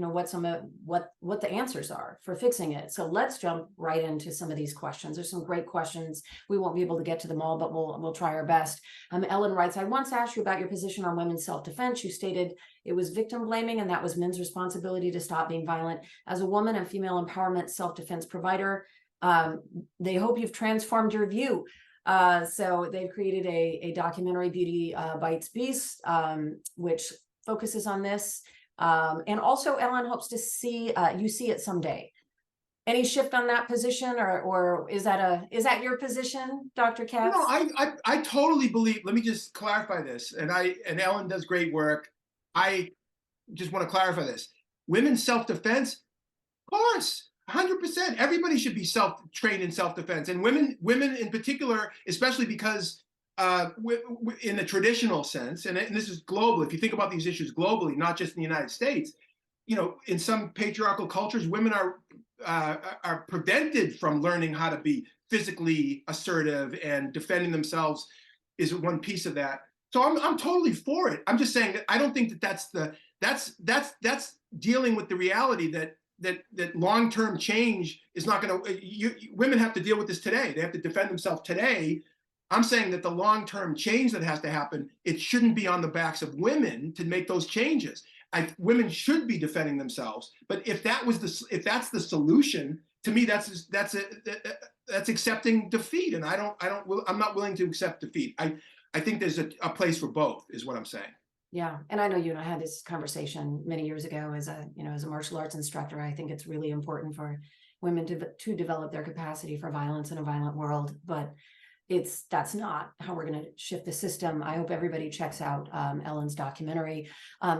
what the answers are for fixing it. So let's jump right into some of these questions. There's some great questions. We won't be able to get to them all, but we'll try our best. Ellen writes, I once asked you about your position on women's self-defense. You stated it was victim blaming and that was men's responsibility to stop being violent. As a woman and female empowerment self-defense provider, they hope you've transformed your view. So they've created a documentary, Beauty Bites Beast, which focuses on this. And also Ellen hopes to see you see it someday. Any shift on that position, or is that your position, Dr. Katz? No, I totally believe, let me just clarify this, and Ellen does great work. I just want to clarify this. Women's self-defense, of course. 100%. Everybody should be trained in self-defense, and women in particular, especially because in the traditional sense, and this is global. If you think about these issues globally, not just in the United States, in some patriarchal cultures, women are prevented from learning how to be physically assertive, and defending themselves is one piece of that. So I'm totally for it. I'm just saying that I don't think that's dealing with the reality that long-term change is not going to, women have to deal with this today. They have to defend themselves today. I'm saying that the long-term change that has to happen, it shouldn't be on the backs of women to make those changes. Women should be defending themselves. But if that's the solution, to me, that's accepting defeat. And I'm not willing to accept defeat. I think there's a place for both, is what I'm saying. Yeah, and I know you and I had this conversation many years ago as a martial arts instructor. I think it's really important for women to develop their capacity for violence in a violent world, but that's not how we're going to shift the system. I hope everybody checks out Ellen's documentary.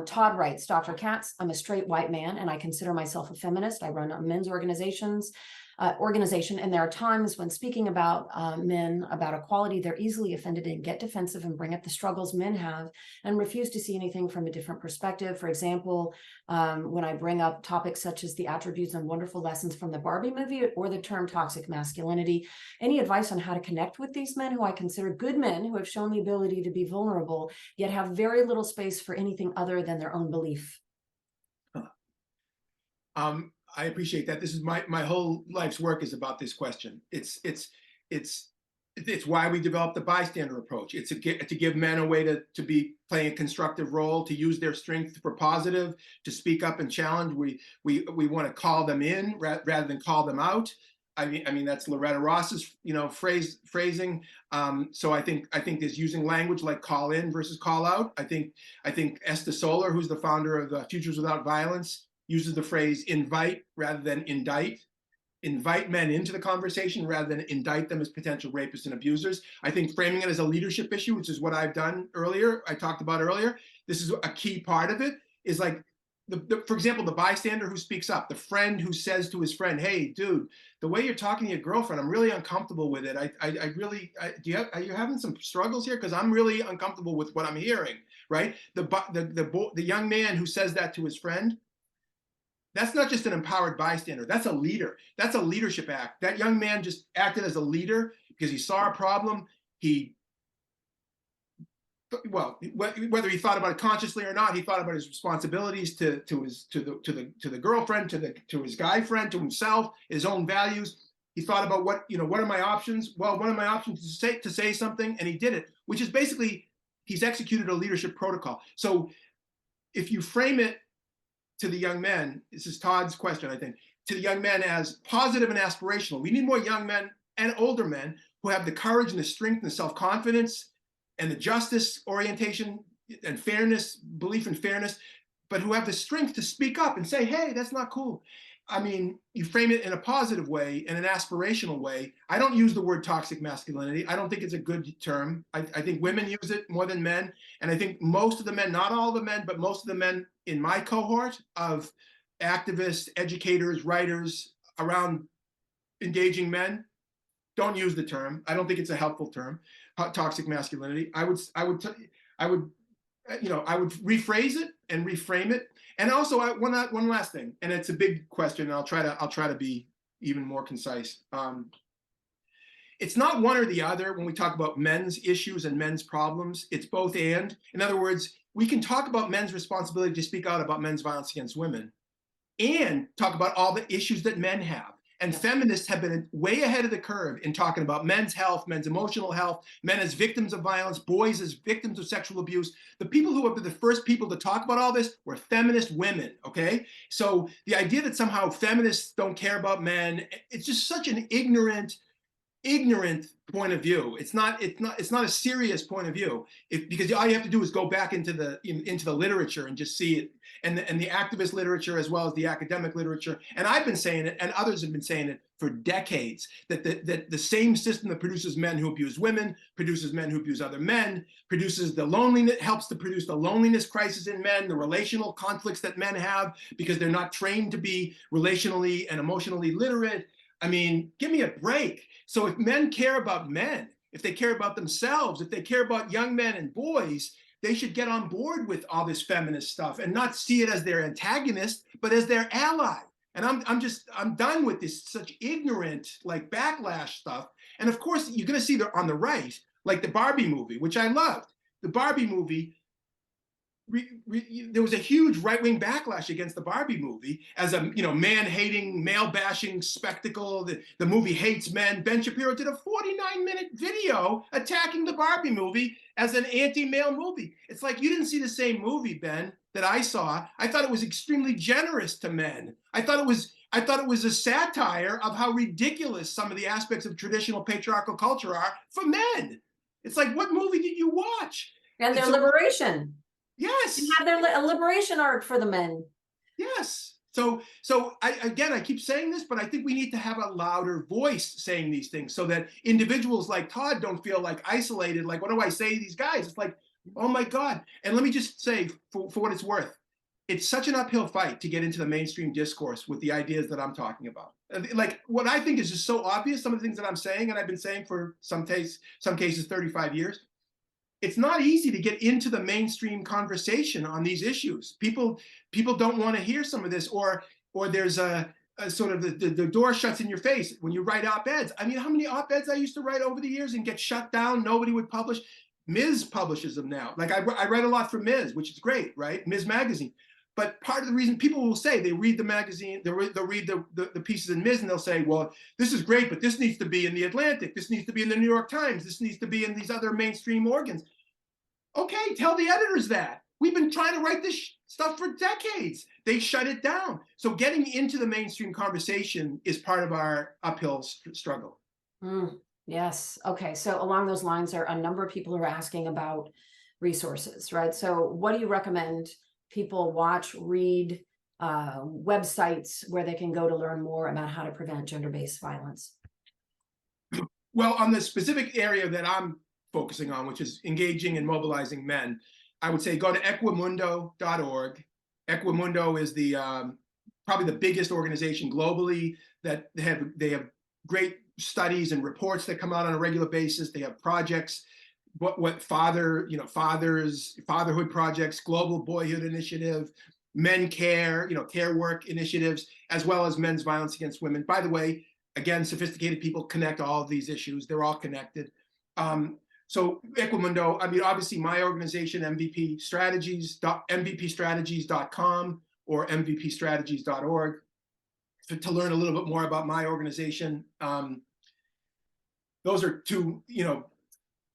Todd writes, Dr. Katz, I'm a straight white man and I consider myself a feminist. I run a men's organization, and there are times when speaking about men, about equality, they're easily offended and get defensive and bring up the struggles men have and refuse to see anything from a different perspective. For example, when I bring up topics such as the attributes and wonderful lessons from the Barbie movie or the term toxic masculinity, any advice on how to connect with these men who I consider good men who have shown the ability to be vulnerable, yet have very little space for anything other than their own belief? I appreciate that. This is my whole life's work is about this question. It's why we developed the bystander approach. It's to give men a way to be playing a constructive role, to use their strength for positive, to speak up and challenge. We want to call them in rather than call them out. I mean that's Loretta Ross's phrasing. So I think there's using language like call in versus call out. I think Esther Solar, who's the founder of Futures Without Violence, uses the phrase invite rather than indict. invite men into the conversation rather than indict them as potential rapists and abusers. I think framing it as a leadership issue, which is what I've done earlier, I talked about earlier, this is a key part of it, is like, for example, the bystander who speaks up, the friend who says to his friend, hey, dude, the way you're talking to your girlfriend, I'm really uncomfortable with it. Are you having some struggles here? Because I'm really uncomfortable with what I'm hearing, right? The young man who says that to his friend, that's not just an empowered bystander. That's a leader. That's a leadership act. That young man just acted as a leader because he saw a problem. Well, whether he thought about it consciously or not, he thought about his responsibilities to the girlfriend, to his guy friend, to himself, his own values. He thought about what are my options? Well, one of my options is to say something, and he did it, which is basically he's executed a leadership protocol. So if you frame it to the young men, this is Todd's question, I think, to the young men as positive and aspirational. We need more young men and older men who have the courage and the strength and the self-confidence and the justice orientation and fairness, belief in fairness, but who have the strength to speak up and say, hey, that's not cool. I mean, you frame it in a positive way, in an aspirational way. I don't use the word toxic masculinity. I don't think it's a good term. I think women use it more than men. And I think most of the men, not all the men, but most of the men in my cohort of activists, educators, writers around engaging men don't use the term. I don't think it's a helpful term, toxic masculinity. I would rephrase it and reframe it. And also, one last thing, and it's a big question, and I'll try to be even more concise. It's not one or the other when we talk about men's issues and men's problems. It's both and. In other words, we can talk about men's responsibility to speak out about men's violence against women and talk about all the issues that men have. And feminists have been way ahead of the curve in talking about men's health, men's emotional health, men as victims of violence, boys as victims of sexual abuse. The people who have been the first people to talk about all this were feminist women, okay? So the idea that somehow feminists don't care about men, it's just such an ignorant point of view. It's not a serious point of view, because all you have to do is go back into the literature and just see it, and the activist literature as well as the academic literature. And I've been saying it, and others have been saying it for decades, that the same system that produces men who abuse women, produces men who abuse other men, produces the loneliness, helps to produce the loneliness crisis in men, the relational conflicts that men have because they're not trained to be relationally and emotionally literate. I mean, give me a break. So if men care about men, if they care about themselves, if they care about young men and boys, they should get on board with all this feminist stuff and not see it as their antagonist, but as their ally. And I'm done with this such ignorant, like, backlash stuff. And of course, you're going to see on the right, like the Barbie movie, which I loved. The Barbie movie, there was a huge right-wing backlash against the Barbie movie as a man-hating, male-bashing spectacle. The movie hates men. Ben Shapiro did a 49-minute video attacking the Barbie movie as an anti-male movie. It's like, you didn't see the same movie, Ben, that I saw. I thought it was extremely generous to men. I thought it was a satire of how ridiculous some of the aspects of traditional patriarchal culture are for men. It's like, what movie did you watch? And their liberation. Yes. And have their liberation arc for the men. Yes. So I keep saying this, but I think we need to have a louder voice saying these things so that individuals like Todd don't feel like isolated. Like, what do I say to these guys? It's like, oh my God. And let me just say, for what it's worth, it's such an uphill fight to get into the mainstream discourse with the ideas that I'm talking about. Like, what I think is just so obvious, some of the things that I'm saying, and I've been saying for some cases 35 years. It's not easy to get into the mainstream conversation on these issues. People don't want to hear some of this, or there's a sort of the door shuts in your face when you write op-eds. I mean, how many op-eds I used to write over the years and get shut down? Nobody would publish. Ms. publishes them now. Like, I write a lot for Ms., which is great, right? Ms. Magazine. But part of the reason people will say, they read the magazine, they'll read the pieces in Ms., and they'll say, well, this is great, but this needs to be in the Atlantic. This needs to be in the New York Times. This needs to be in these other mainstream organs. Okay, tell the editors that. We've been trying to write this stuff for decades. They shut it down. So getting into the mainstream conversation is part of our uphill struggle. Yes. Okay. So along those lines, there are a number of people who are asking about resources, right? So what do you recommend people watch, read, websites where they can go to learn more about how to prevent gender-based violence? Well, on the specific area that I'm focusing on, which is engaging and mobilizing men, I would say go to equimundo.org. Equimundo is the probably the biggest organization globally that they have great studies and reports that come out on a regular basis. They have projects, fatherhood projects, Global Boyhood Initiative, Men Care, care work initiatives, as well as men's violence against women. By the way, again, sophisticated people connect all of these issues. They're all connected. So Equimundo, I mean, obviously my organization, mvpstrategies.com or mvpstrategies.org to learn a little bit more about my organization. Those are two,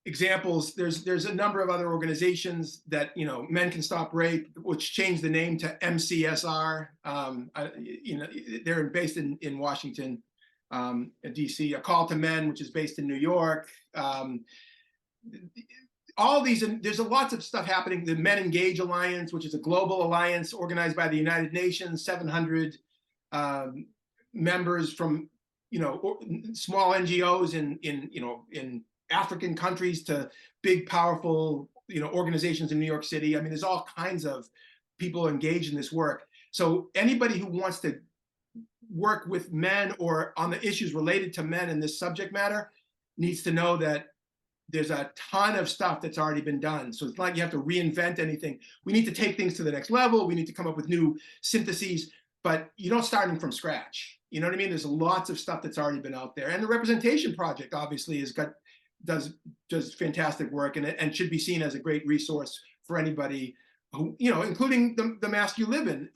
examples. There's a number of other organizations that, Men Can Stop Rape, which changed the name to MCSR. They're based in Washington, DC. A Call to Men, which is based in New York. All these, and there's lots of stuff happening. The Men Engage Alliance, which is a global alliance organized by the United Nations, 700 members from, small NGOs in African countries to big, powerful, organizations in New York City. I mean, there's all kinds of people engaged in this work. So anybody who wants to work with men or on the issues related to men in this subject matter needs to know that there's a ton of stuff that's already been done. So it's not like you have to reinvent anything. We need to take things to the next level. We need to come up with new syntheses, but you don't start them from scratch. You know what I mean? There's lots of stuff that's already been out there. And the Representation Project obviously does fantastic work and should be seen as a great resource for anybody who, including the mask you live in,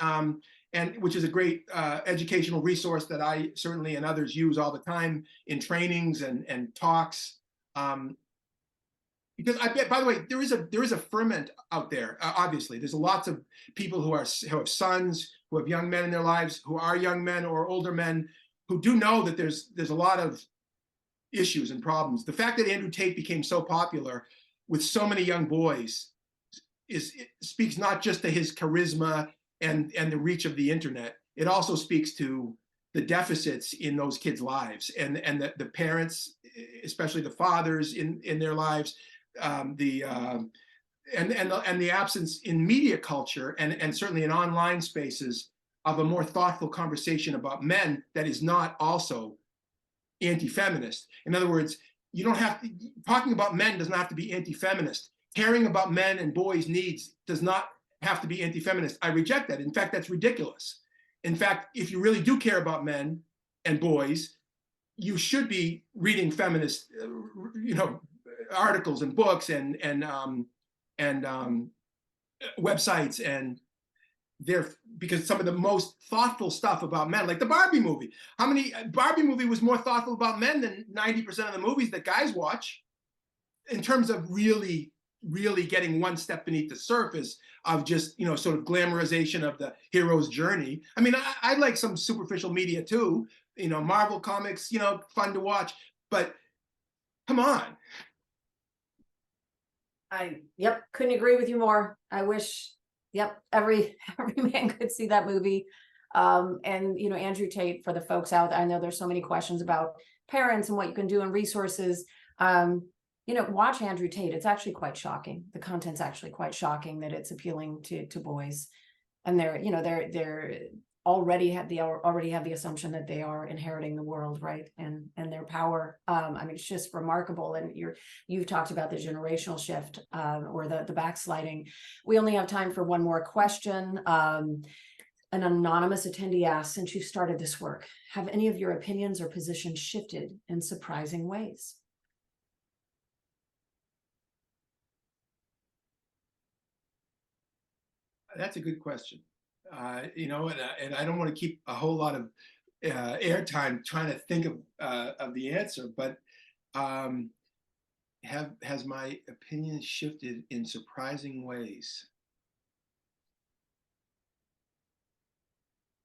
and which is a great educational resource that I certainly and others use all the time in trainings and talks. Because I bet, by the way, there is a ferment out there. Obviously, there's lots of people who have sons, who have young men in their lives, who are young men or older men, who do know that there's a lot of issues and problems. The fact that Andrew Tate became so popular with so many young boys speaks not just to his charisma and the reach of the internet. It also speaks to the deficits in those kids' lives and the parents, especially the fathers in their lives. And the absence in media culture and certainly in online spaces of a more thoughtful conversation about men that is not also anti-feminist. In other words, you don't have to, talking about men does not have to be anti-feminist. Caring about men and boys' needs does not have to be anti-feminist. I reject that. In fact, that's ridiculous. In fact, if you really do care about men and boys, you should be reading feminist, articles and books and websites because some of the most thoughtful stuff about men, like the Barbie movie. Barbie movie was more thoughtful about men than 90% of the movies that guys watch, in terms of really getting one step beneath the surface of just, sort of glamorization of the hero's journey. I mean, I like some superficial media too, Marvel comics, fun to watch, but come on. Couldn't agree with you more. I wish, every man could see that movie. And Andrew Tate, for the folks out there, I know there's so many questions about parents and what you can do and resources. Watch Andrew Tate. It's actually quite shocking. The content's actually quite shocking that it's appealing to boys, and they're already have the assumption that they are inheriting the world, right, and their power. I mean, it's just remarkable. And you've talked about the generational shift or the backsliding. We only have time for one more question. An anonymous attendee asks, since you started this work, have any of your opinions or positions shifted in surprising ways? That's a good question. And I don't want to keep a whole lot of airtime trying to think of the answer, but has my opinion shifted in surprising ways?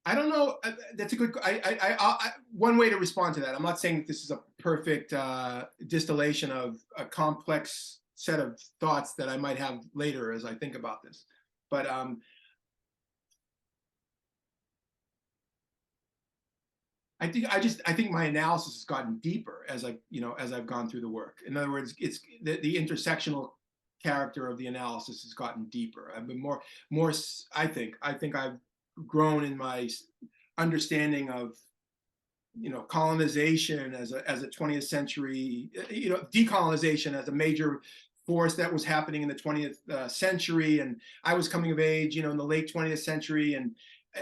I don't know. That's a good. One way to respond to that. I'm not saying that this is a perfect distillation of a complex set of thoughts that I might have later as I think about this, but I think my analysis has gotten deeper as as I've gone through the work. In other words, it's the intersectional character of the analysis has gotten deeper. I've been more. I think I've grown in my understanding of colonization as a 20th century, decolonization as a major force that was happening in the 20th century. And I was coming of age, in the late 20th century, and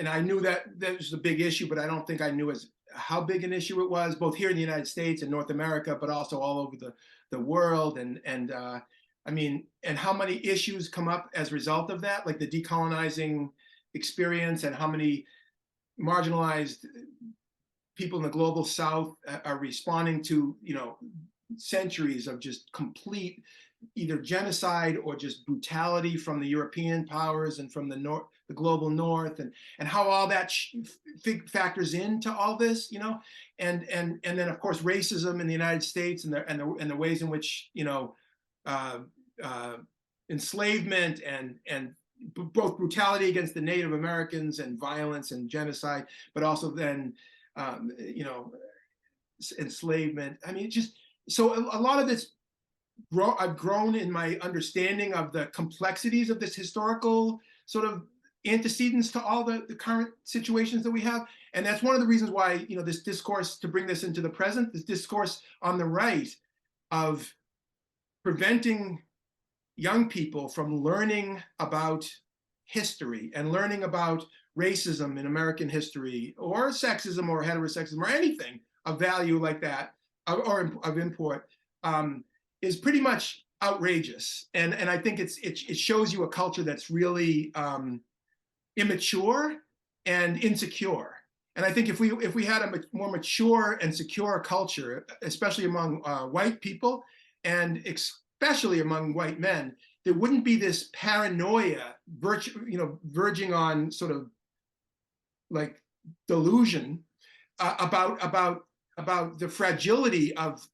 I knew that was a big issue, but I don't think I knew how big an issue it was, both here in the United States and North America, but also all over the world. And I mean, and how many issues come up as a result of that, like the decolonizing experience, and how many marginalized people in the global South are responding to, centuries of just complete either genocide or just brutality from the European powers and from the global North, and how all that factors into all this, and then of course racism in the United States, and the ways in which enslavement and both brutality against the Native Americans and violence and genocide, but also then enslavement. I mean, just so a lot of this, I've grown in my understanding of the complexities of this historical sort of antecedents to all the current situations that we have. And that's one of the reasons why, this discourse, to bring this into the present, this discourse on the right of preventing young people from learning about history and learning about racism in American history, or sexism or heterosexism or anything of value like that, or of import, is pretty much outrageous. And I think it shows you a culture that's really immature and insecure. And I think if we had a more mature and secure culture, especially among white people, and especially among white men, there wouldn't be this paranoia, verging on sort of like delusion about the fragility of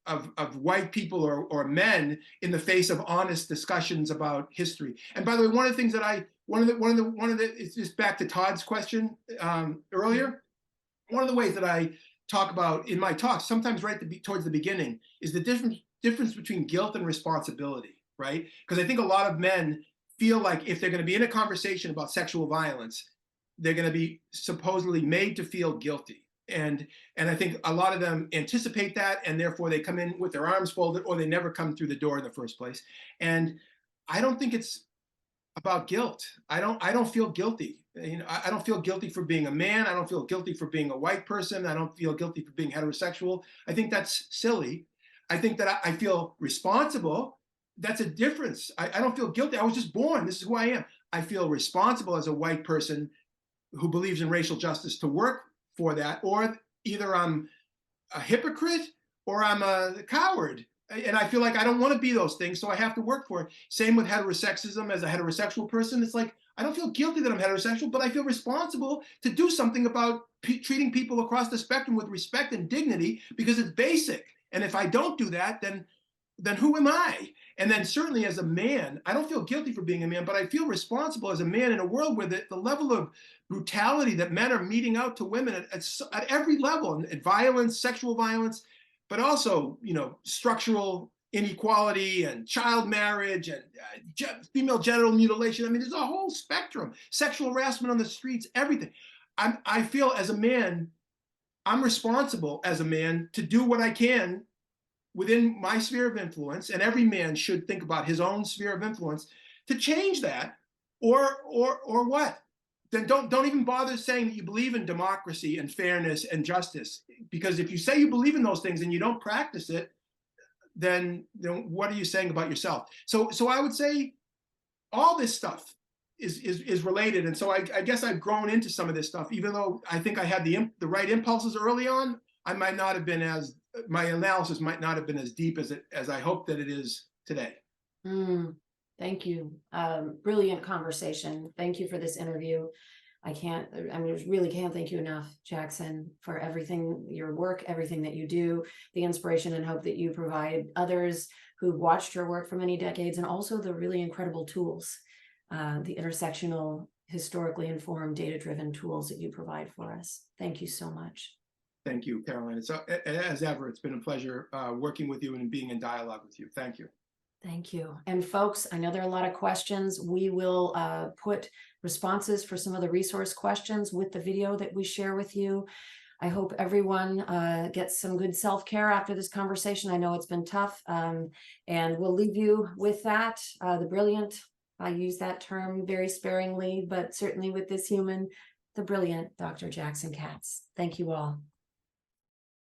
white people or men in the face of honest discussions about history. And by the way, one of the things that it's just back to Todd's question earlier. One of the ways that I talk about in my talks, sometimes towards the beginning, is the difference between guilt and responsibility, right? Because I think a lot of men feel like if they're going to be in a conversation about sexual violence, they're going to be supposedly made to feel guilty. And I think a lot of them anticipate that, and therefore they come in with their arms folded, or they never come through the door in the first place. And I don't think it's about guilt. I don't feel guilty. I don't feel guilty for being a man. I don't feel guilty for being a white person. I don't feel guilty for being heterosexual. I think that's silly. I think that I feel responsible. That's a difference. I don't feel guilty. I was just born. This is who I am. I feel responsible as a white person who believes in racial justice to work for that, or either I'm a hypocrite or I'm a coward. And I feel like I don't want to be those things, so I have to work for it. Same with heterosexism. As a heterosexual person, it's like, I don't feel guilty that I'm heterosexual, but I feel responsible to do something about treating people across the spectrum with respect and dignity, because it's basic. And if I don't do that, then who am I? And then certainly as a man, I don't feel guilty for being a man, but I feel responsible as a man in a world where the level of brutality that men are meting out to women at every level, and violence, sexual violence, but also, structural inequality and child marriage and female genital mutilation. I mean, there's a whole spectrum, sexual harassment on the streets, everything. I feel as a man, I'm responsible as a man to do what I can within my sphere of influence, and every man should think about his own sphere of influence to change that, or what? Then don't even bother saying that you believe in democracy and fairness and justice, because if you say you believe in those things and you don't practice it, then what are you saying about yourself? So I would say all this stuff is related, and so I guess I've grown into some of this stuff, even though I think I had the right impulses early on. I might not have been my analysis might not have been as deep as I hope that it is today. Thank you. Brilliant conversation. Thank you for this interview. I really can't thank you enough, Jackson, for everything, your work, everything that you do, the inspiration and hope that you provide others who've watched your work for many decades, and also the really incredible tools, the intersectional, historically informed, data-driven tools that you provide for us. Thank you so much. Thank you, Caroline. So as ever, it's been a pleasure working with you and being in dialogue with you. Thank you. Thank you. And folks, I know there are a lot of questions. We will put responses for some of the resource questions with the video that we share with you. I hope everyone gets some good self-care after this conversation. I know it's been tough, and we'll leave you with that. The brilliant, I use that term very sparingly, but certainly with this human, the brilliant Dr. Jackson Katz. Thank you all.